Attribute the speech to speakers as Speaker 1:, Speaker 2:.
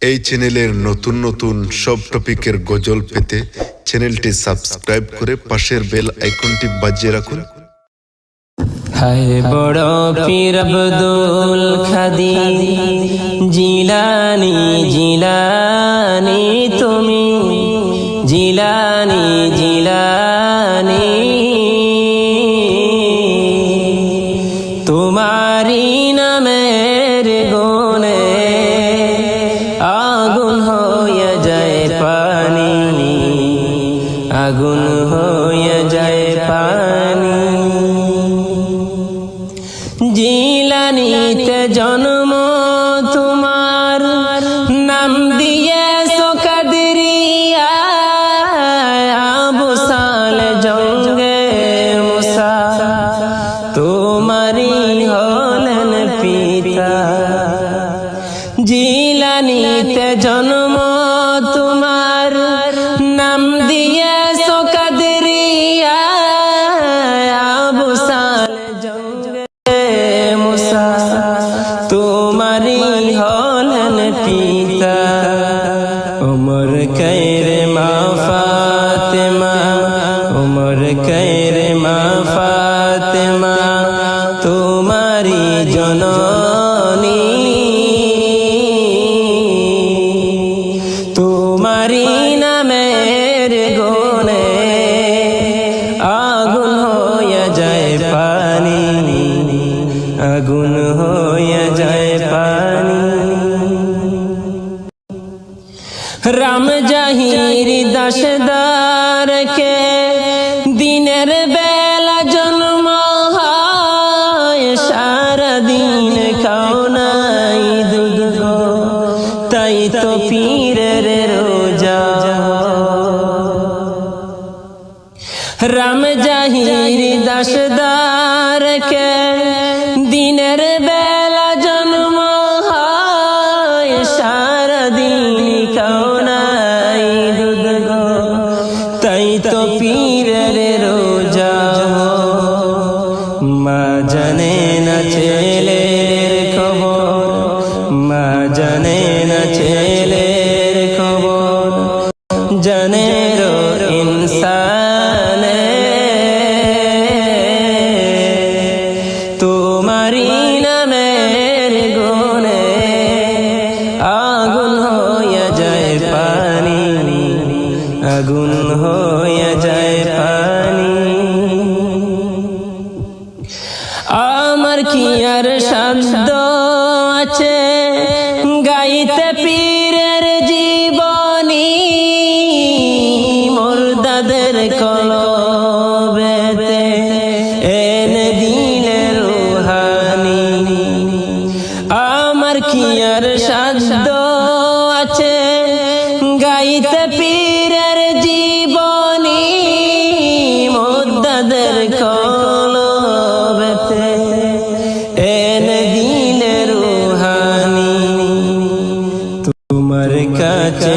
Speaker 1: এই চ্যানেলের নতুন নতুন সব টপিকের গজল পেতে চ্যানেলটি সাবস্ক্রাইব করে পাশের বেল আইকনটি বাজিয়ে রাখুন।
Speaker 2: হায় বড় পীর আব্দুল কাদের জিলানী জিলানী তুমি জিলানী জিলানী তোমারি নামের গুণে আগুন হয়ে যায় পানি, আগুন হয়ে যায় পানি। জিলানীতে জন্ম তোমার, নাম দিয়েছো কাদরিয়া, আবু সালে জঙ্গে মুসা তোমারি হলেন পিতা। জিলানীতে জন্ম তোমার, নাম দিয়েছো কাদরিয়া, আবু সালে জঙ্গে মুসা তোমারি হলেন পিতা। উমর কৈরে মা ফাতেমা, উমর কৈরে মা ফাতেমা তোমারি জননী, তোমারি নামের গুণে আগুন হয়ে যায় পানি, আগুন হয়ে যায় পানি। রাম জাহির দাসদারকে দিনের বেলা জন্ম হয়, সারাদিন খাও নাই দুধ, তাই তো পীরের রোজা। রাম জাহির দাসদারকে দিনের বেলা জন্ম হয়, সারাদিন খাও নাই দুধ, তাই তো পীরের রোজা। মা জানে না ছেলের খবর, মা জানে না ছেলের খবর, জানে রো ইনসানে তোমারি নামের গুণে আগুন হয়ে যায় পানি, আগুন হয়ে যায় পানি। আমার কি আর শব্দ আছে গাইতে পীরের জীবনী, মুর্দাদের কলবেতে এনে দিলে রুহানি। আমার কি আর শব্দ আছে গাইতে পীরের জীবনী, মুর্দাদের কলবেতে এনে দিলে রুহানি। তোমার কাছে